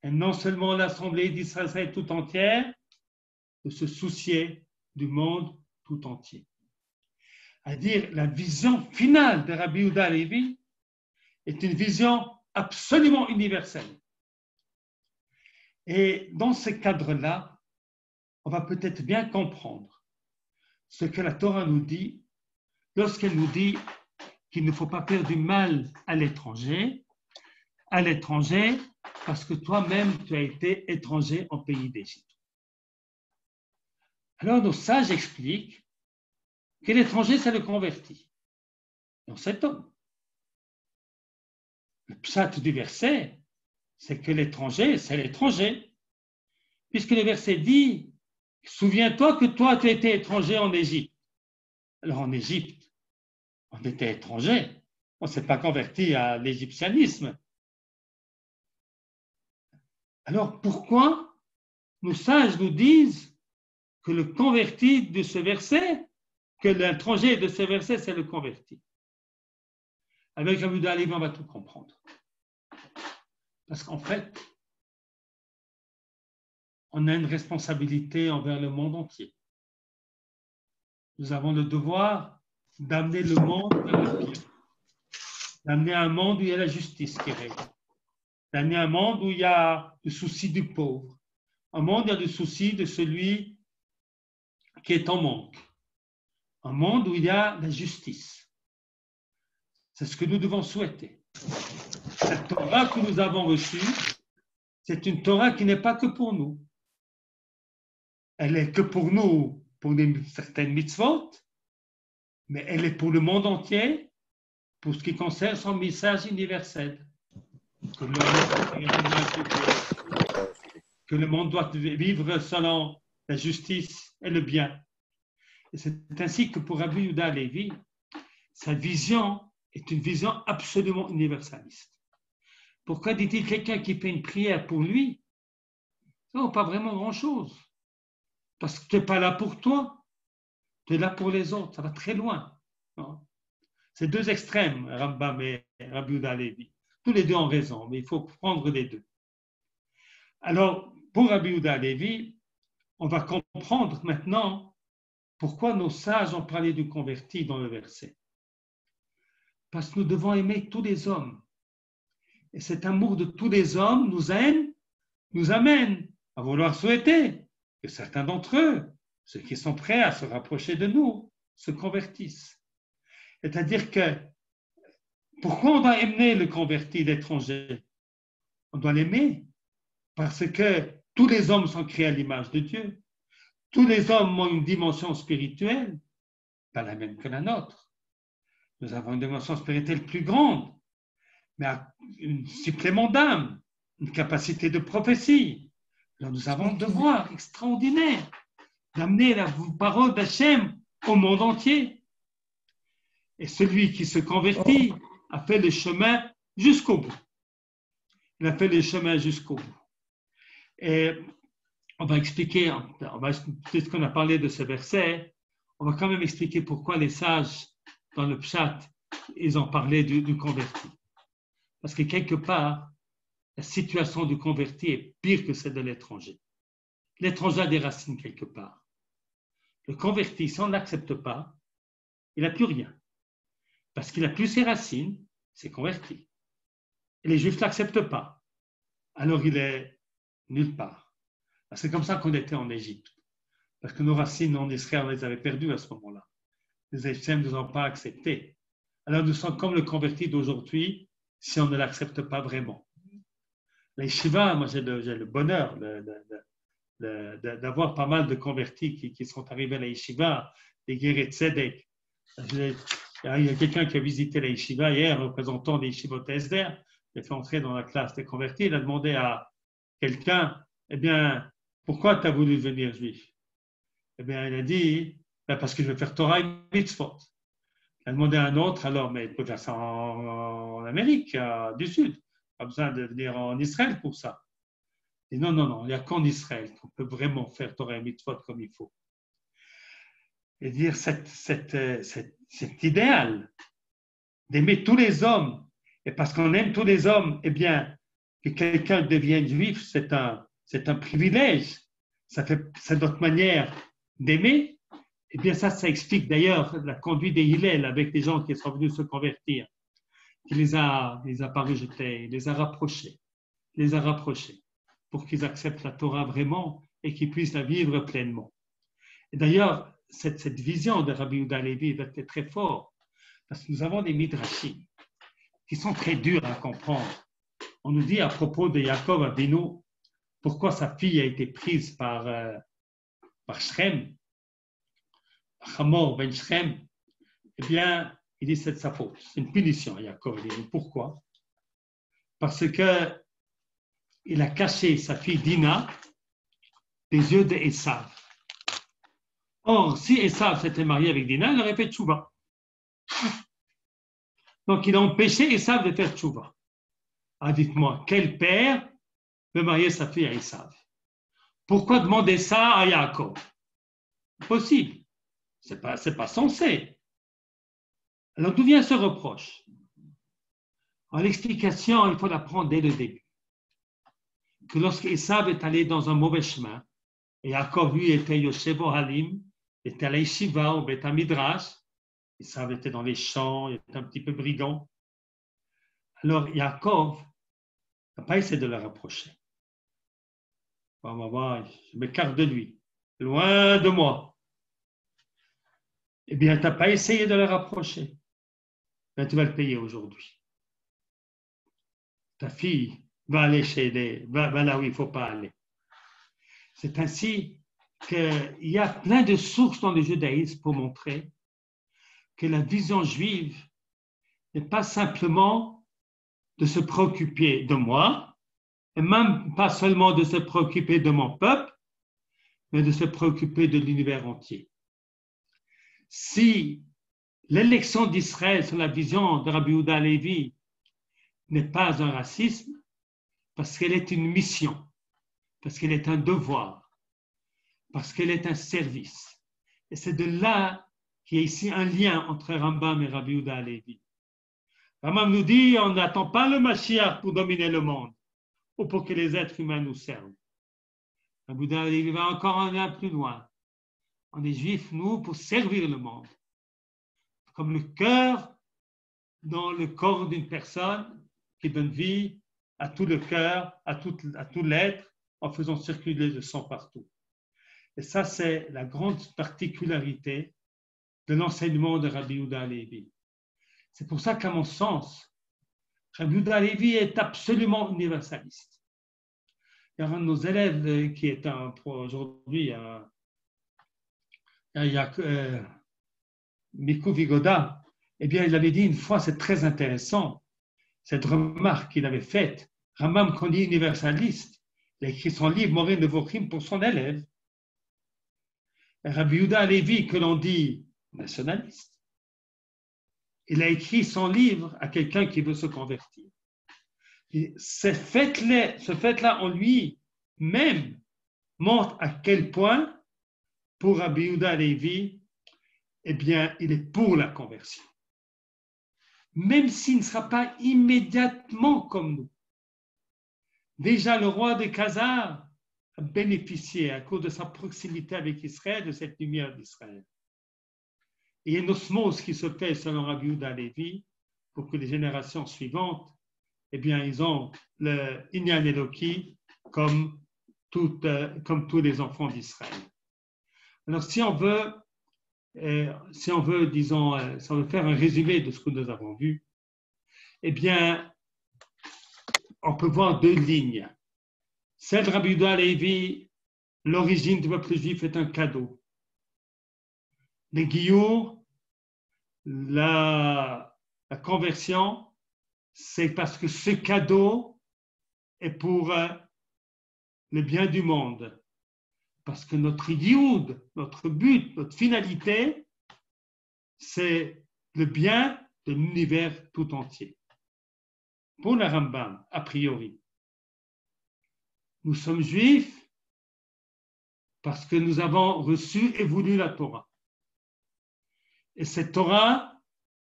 B: et non seulement l'Assemblée d'Israël tout entière, de se soucier du monde tout entier. C'est-à-dire, la vision finale de Rabbi Yehuda Halevi est une vision absolument universelle. Et dans ce cadre-là, on va peut-être bien comprendre ce que la Torah nous dit lorsqu'elle nous dit qu'il ne faut pas faire du mal à l'étranger parce que toi-même, tu as été étranger en pays d'Égypte. Alors nos sages expliquent que l'étranger, c'est le converti. Dans cet homme. Le pshat du verset, c'est que l'étranger, c'est l'étranger. Puisque le verset dit, souviens-toi que toi, tu étais étranger en Égypte. Alors en Égypte, on était étranger. On ne s'est pas converti à l'égyptianisme. Alors pourquoi nos sages nous disent que le converti de ce verset, que l'étranger de ce verset, c'est le converti? Avec Rabbi Yehuda Halevi, on va tout comprendre. Parce qu'en fait, on a une responsabilité envers le monde entier. Nous avons le devoir d'amener le monde vers le bien. D'amener un monde où il y a la justice qui règne. D'amener un monde où il y a le souci du pauvre. Un monde où il y a le souci de celui qui est en manque. Un monde où il y a la justice. C'est ce que nous devons souhaiter. La Torah que nous avons reçue, c'est une Torah qui n'est pas que pour nous. Elle est que pour nous, pour certaines mitzvot, mais elle est pour le monde entier, pour ce qui concerne son message universel. Que le monde doit vivre selon la justice et le bien. Et c'est ainsi que pour Rabbi Yehuda Halevi, sa vision est une vision absolument universaliste. Pourquoi dit-il quelqu'un qui fait une prière pour lui? Non, pas vraiment grand-chose. Parce que tu n'es pas là pour toi, tu es là pour les autres, ça va très loin. C'est deux extrêmes, Rambam et Rabbi Yehuda Halevi. Tous les deux ont raison, mais il faut prendre les deux. Alors, pour Rabbi Yehuda Halevi, on va comprendre maintenant pourquoi nos sages ont parlé du converti dans le verset. Parce que nous devons aimer tous les hommes. Et cet amour de tous les hommes nous amène à vouloir souhaiter que certains d'entre eux, ceux qui sont prêts à se rapprocher de nous, se convertissent. C'est-à-dire que, pourquoi on doit aimer le converti, l'étranger? On doit l'aimer parce que tous les hommes sont créés à l'image de Dieu. Tous les hommes ont une dimension spirituelle, pas la même que la nôtre. Nous avons une dimension spirituelle plus grande, mais un supplément d'âme, une capacité de prophétie. Alors nous avons un devoir extraordinaire d'amener la parole d'Hachem au monde entier. Et celui qui se convertit a fait le chemin jusqu'au bout. Il a fait le chemin jusqu'au bout. Et on va expliquer, puisqu'on a parlé de ce verset, on va quand même expliquer pourquoi les sages, dans le Pshat, ils ont parlé du converti. Parce que quelque part, la situation du converti est pire que celle de l'étranger. L'étranger a des racines quelque part. Le converti, si on ne l'accepte pas, il n'a plus rien. Parce qu'il n'a plus ses racines, c'est converti. Et les Juifs ne l'acceptent pas. Alors il est nulle part. C'est comme ça qu'on était en Égypte. Parce que nos racines en Israël, on les avait perdues à ce moment-là. Les Égyptiens ne nous ont pas acceptés. Alors nous sommes comme le converti d'aujourd'hui si on ne l'accepte pas vraiment. La yeshiva, moi j'ai le bonheur d'avoir pas mal de convertis qui sont arrivés à la yeshiva, des Gerei Tzedek. Il y a quelqu'un qui a visité la yeshiva hier, représentant des yeshivot Esder, il a fait entrer dans la classe des convertis, il a demandé à quelqu'un, eh bien, pourquoi tu as voulu devenir juif? Eh bien, il a dit, parce que je veux faire Torah et mitzvot. Il a demandé à un autre, alors, mais il peut faire ça en Amérique du Sud. Pas besoin de venir en Israël pour ça. Il dit non, il n'y a qu'en Israël qu'on peut vraiment faire Torah et mitzvot comme il faut. Et dire cet idéal d'aimer tous les hommes, et parce qu'on aime tous les hommes, eh bien, que quelqu'un devienne juif, c'est un privilège. C'est notre manière d'aimer. Eh bien, ça explique d'ailleurs la conduite des Hillel avec des gens qui sont venus se convertir. Il les a pas rejetés, il les a rapprochés. Pour qu'ils acceptent la Torah vraiment et qu'ils puissent la vivre pleinement. Et d'ailleurs, cette vision de Rabbi Yehuda Halevi est très forte parce que nous avons des midrashim qui sont très durs à comprendre. On nous dit à propos de Yaakov Avinu, pourquoi sa fille a été prise par Shrem, Hamor ben Shrem, eh bien, il dit c'est de sa faute. C'est une punition, Yaakov. Il dit pourquoi? Parce qu'il a caché sa fille Dina des yeux d'Esav. Or, si Esav s'était marié avec Dina, il aurait fait tchouva. Donc, il a empêché Esav de faire tchouva. Ah, dites-moi, quel père veut marier sa fille à Esav? Pourquoi demander ça à Yaakov? Impossible. C'est pas censé. Alors, d'où vient ce reproche? En l'explication, il faut l'apprendre dès le début. Que lorsque Esav est allé dans un mauvais chemin, et Yaakov, lui, était Yoshev Halim, était à la Yeshiva, au Beth Midrash, Esav était dans les champs, il était un petit peu brigand. Alors, Yaakov n'a pas essayé de le rapprocher. Je m'écarte de lui, loin de moi. Eh bien, tu n'as pas essayé de le rapprocher. Ben, tu vas le payer aujourd'hui. Ta fille va aller va là où il ne faut pas aller. C'est ainsi qu'il y a plein de sources dans le judaïsme pour montrer que la vision juive n'est pas simplement de se préoccuper de moi, et même pas seulement de se préoccuper de mon peuple, mais de se préoccuper de l'univers entier. Si l'élection d'Israël sur la vision de Rabbi Yehuda Halevi n'est pas un racisme, parce qu'elle est une mission, parce qu'elle est un devoir, parce qu'elle est un service. Et c'est de là qu'il y a ici un lien entre Rambam et Rabbi Yehuda Halevi. Rambam nous dit, on n'attend pas le Mashiach pour dominer le monde, ou pour que les êtres humains nous servent. Rabbi Yehuda Halevi va encore un lien plus loin. On est juifs, nous, pour servir le monde. Comme le cœur dans le corps d'une personne qui donne vie à tout le cœur, à tout l'être, en faisant circuler le sang partout. Et ça, c'est la grande particularité de l'enseignement de Rabbi Yehuda Halevi. C'est pour ça qu'à mon sens, Rabbi Yehuda Halevi est absolument universaliste. Il y a un de nos élèves qui est aujourd'hui Mikou Vigoda, eh bien, il avait dit une fois, c'est très intéressant, cette remarque qu'il avait faite. Rambam, qu'on dit universaliste, il a écrit son livre Moreh Nevochim pour son élève. Rabbi Yehuda Halevi, que l'on dit nationaliste, il a écrit son livre à quelqu'un qui veut se convertir. Et ce fait-là en lui-même montre à quel point, pour Rabbi Yehuda Halevi, eh bien, il est pour la conversion. Même s'il ne sera pas immédiatement comme nous. Déjà, le roi des Khazars a bénéficié, à cause de sa proximité avec Israël, de cette lumière d'Israël. Et il y a une osmose qui se fait selon Rabbi Yehuda Halevi pour que les générations suivantes, eh bien, ils ont le Inyan Eloki comme tous les enfants d'Israël. Alors, si on veut, disons, si on veut faire un résumé de ce que nous avons vu, eh bien, on peut voir deux lignes. Celle de Rabbi Yehuda Halevi, l'origine du peuple juif est un cadeau. Les Giour, la conversion, c'est parce que ce cadeau est pour le bien du monde. Parce que notre Yioud, notre but, notre finalité, c'est le bien de l'univers tout entier. Pour le Rambam, a priori, nous sommes juifs parce que nous avons reçu et voulu la Torah. Et cette Torah,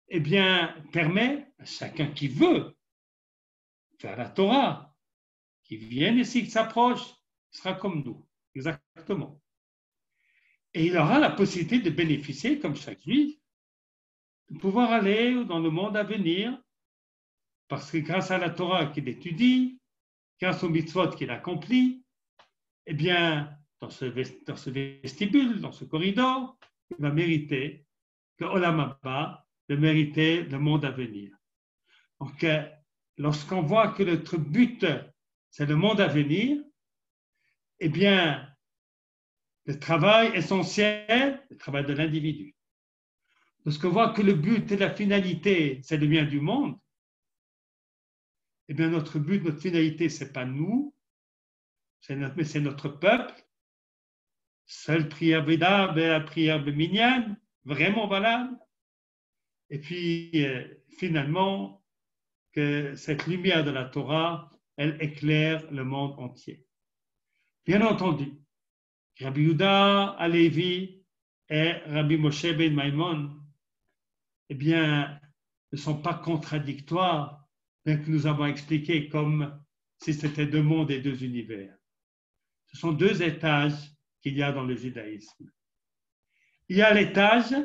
B: eh bien, permet à chacun qui veut faire la Torah, qui vienne ici, qui s'approche, sera comme nous, exactement. Et il aura la possibilité de bénéficier, comme chaque juif, de pouvoir aller dans le monde à venir, parce que grâce à la Torah qu'il étudie, grâce aux mitzvot qu'il accomplit, eh bien, dans ce vestibule, dans ce corridor, il va mériter le Olam Haba, de mériter le monde à venir. Donc, lorsqu'on voit que notre but, c'est le monde à venir, eh bien, le travail essentiel, le travail de l'individu, lorsqu'on voit que le but et la finalité, c'est le bien du monde, eh bien notre but, notre finalité, ce n'est pas nous, mais c'est notre peuple. Seule prière valable est la prière de Minyan, vraiment valable. Et puis, finalement, que cette lumière de la Torah, elle éclaire le monde entier. Bien entendu, Rabbi Yehuda Halevi et Rabbi Moshe ben Maimon, eh bien, ne sont pas contradictoires, bien que nous avons expliqué comme si c'était deux mondes et deux univers. Ce sont deux étages qu'il y a dans le judaïsme. Il y a l'étage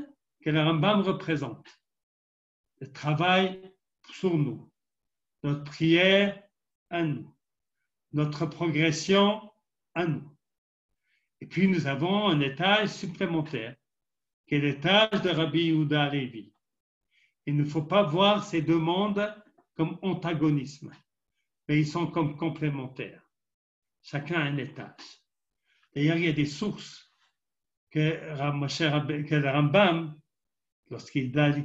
B: que le Rambam représente, le travail sur nous, notre prière à nous, notre progression à nous. Et puis nous avons un étage supplémentaire, qui est l'étage de Rabbi Yehuda Halevi. Il ne faut pas voir ces deux mondes comme antagonisme, mais ils sont comme complémentaires. Chacun a un étage. D'ailleurs, il y a des sources que le Rambam, lorsqu'il a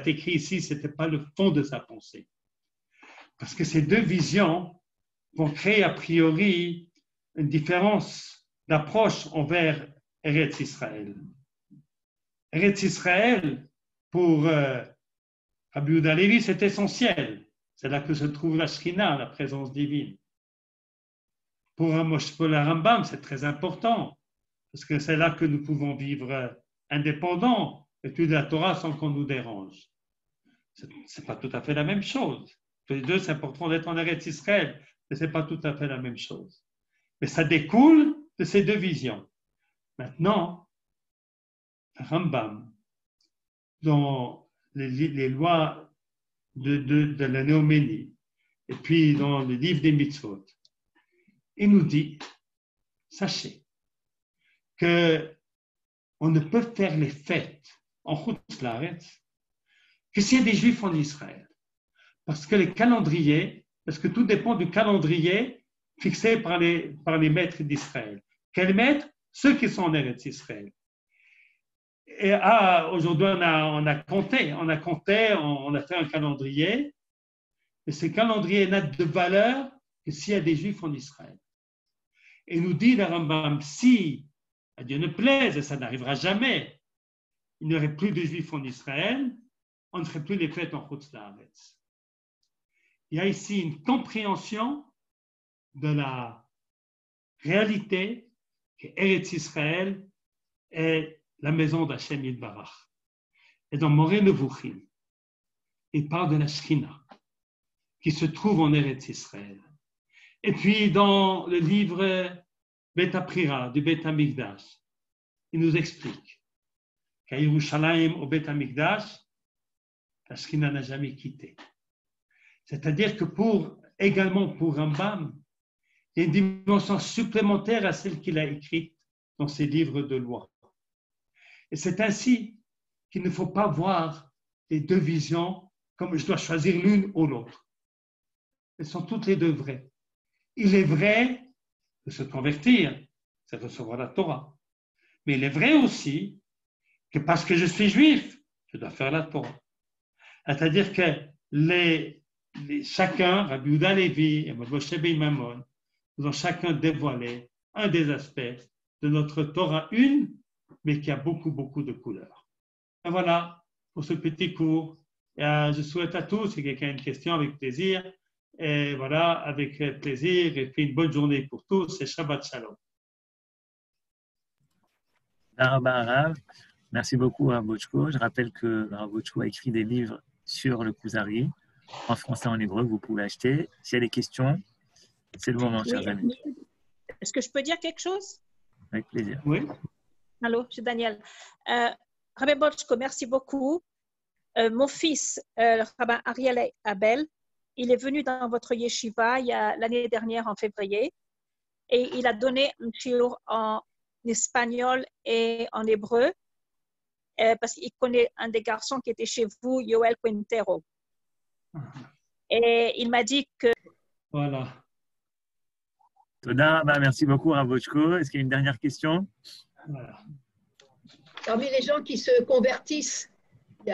B: écrit ici, ce n'était pas le fond de sa pensée. Parce que ces deux visions vont créer a priori une différence d'approche envers Eretz Israël. Eretz Israël, pour Rabbi Yehuda Halevi, c'est essentiel. C'est là que se trouve la Shekhinah, la présence divine. Pour la Rambam, c'est très important, parce que c'est là que nous pouvons vivre indépendants, étudier la Torah sans qu'on nous dérange. Ce n'est pas tout à fait la même chose. Tous les deux, c'est important d'être en Eretz Israël, mais ce n'est pas tout à fait la même chose. Mais ça découle de ces deux visions. Maintenant, Rambam, dans les lois de la Néoménie, et puis dans le livre des mitzvot, il nous dit, sachez qu'on ne peut faire les fêtes en Chutz La'aretz que s'il y a des Juifs en Israël. Parce que tout dépend du calendrier fixé par les maîtres d'Israël. Quels maîtres? Ceux qui sont en Eretz Israël. Et aujourd'hui, on a fait un calendrier, et ce calendrier n'a de valeur que s'il y a des Juifs en Israël. Et nous dit le Rambam, si, à Dieu ne plaise, et ça n'arrivera jamais, il n'y aurait plus de Juifs en Israël, on ne ferait plus les fêtes en Chutz La'aretz. Il y a ici une compréhension de la réalité que Eretz Israël est la maison d'Hashem Yitbarach. Et dans Moreh Nevuchim, il parle de la Shekhinah qui se trouve en Eretz Israël. Et puis dans le livre Bet Aprira du Bet Hamikdash, il nous explique qu'à Yerushalayim, au Bet Hamikdash, la Shekhinah n'a jamais quitté. C'est-à-dire que également pour Rambam, il y a une dimension supplémentaire à celle qu'il a écrite dans ses livres de loi. Et c'est ainsi qu'il ne faut pas voir les deux visions comme je dois choisir l'une ou l'autre. Elles sont toutes les deux vraies. Il est vrai de se convertir, c'est recevoir la Torah. Mais il est vrai aussi que parce que je suis juif, je dois faire la Torah. C'est-à-dire que chacun, Rabbi Yehuda Halevi et Moshe ben Maimon, nous ont chacun dévoilé un des aspects de notre Torah une, mais qui a beaucoup, beaucoup de couleurs. Et voilà pour ce petit cours. Et je souhaite à tous, si quelqu'un a une question, avec plaisir. Et voilà, avec plaisir. Et puis une bonne journée pour tous et Shabbat Shalom.
A: Merci beaucoup, Rav Bochko. Je rappelle que Rav Bochko a écrit des livres sur le Kuzari, en français et en hébreu, que vous pouvez acheter. S'il y a des questions, c'est le moment, chers amis.
C: Est-ce que je peux dire quelque chose?
A: Avec plaisir.
B: Oui.
C: Allô, je suis Daniel. Rabbi Bochko, merci beaucoup. Mon fils, le rabbin Ariel Abel, il est venu dans votre yeshiva l'année dernière en février et il a donné un shiur en espagnol et en hébreu parce qu'il connaît un des garçons qui était chez vous, Yoel Quintero. Et il m'a dit que...
B: Voilà.
A: Toda, merci beaucoup, Rav Bochko. Est-ce qu'il y a une dernière question?
B: Voilà.
D: Parmi les gens qui se convertissent, on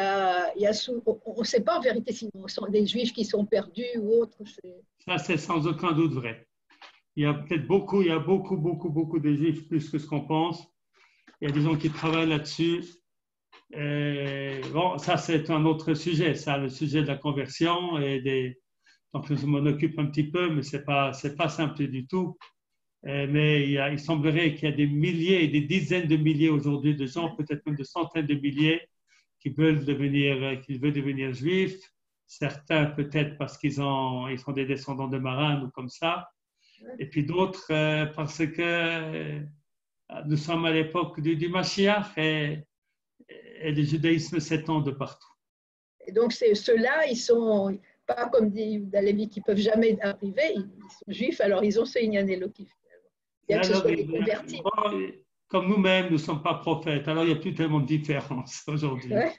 D: ne sait pas en vérité si ce sont des juifs qui sont perdus ou autres.
B: Ça, c'est sans aucun doute vrai. Il y a beaucoup de juifs, plus que ce qu'on pense. Il y a des gens qui travaillent là-dessus. Bon, ça, c'est un autre sujet, ça, le sujet de la conversion. Donc, je m'en occupe un petit peu, mais ce n'est pas simple du tout. Mais il semblerait qu'il y a des milliers et des dizaines de milliers aujourd'hui de gens, peut-être même de centaines de milliers, qui veulent devenir juifs. Certains peut-être parce qu'ils sont des descendants de marins ou comme ça. Et puis d'autres parce que nous sommes à l'époque du Mashiach et le judaïsme s'étend de partout.
D: Et donc ceux-là, ils sont pas comme des Lévi qui peuvent jamais arriver, ils sont juifs, alors ils ont ce Inyan Elokif. Bien que ce soit des convertis.
B: Comme nous-mêmes, nous ne sommes pas prophètes, alors il n'y a plus tellement de différence aujourd'hui.
D: Ouais.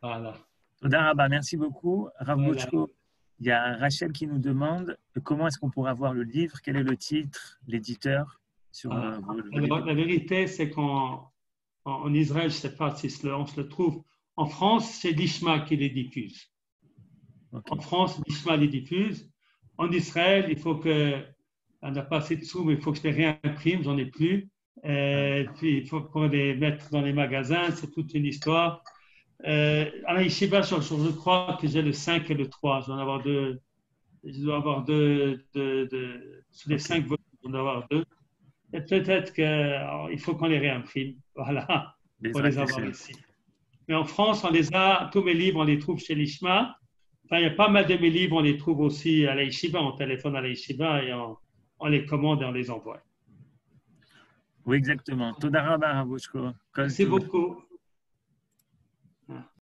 B: Voilà.
A: Toda Rabba, merci beaucoup. Rav Bochko, il y a Rachel qui nous demande comment est-ce qu'on pourra voir le livre, quel est le titre, l'éditeur sur
B: alors, la vérité, c'est qu'en Israël, je ne sais pas si on se le trouve. En France, c'est l'Ishma qui les diffuse. Okay. En France, l'Ishma les diffuse. En Israël, il faut que, on n'a pas assez de sous, mais il faut que je les réimprime, j'en ai plus. Puis il faut qu'on les mette dans les magasins, c'est toute une histoire. À la Yeshiva, je crois que j'ai le 5 et le 3. Je dois en avoir deux. Je dois avoir deux sur les 5 volumes, je dois en avoir 2. Et peut-être qu'il faut qu'on les réimprime. Voilà, pour les avoir ici. Mais en France, tous mes livres, on les trouve chez l'Ishma. Enfin, il y a pas mal de mes livres, on les trouve aussi à la Yeshiva. On téléphone à la Yeshiva et on les commande et on les envoie.
A: Oui, exactement. Toda Rabba, Rav Bochko.
B: Merci beaucoup.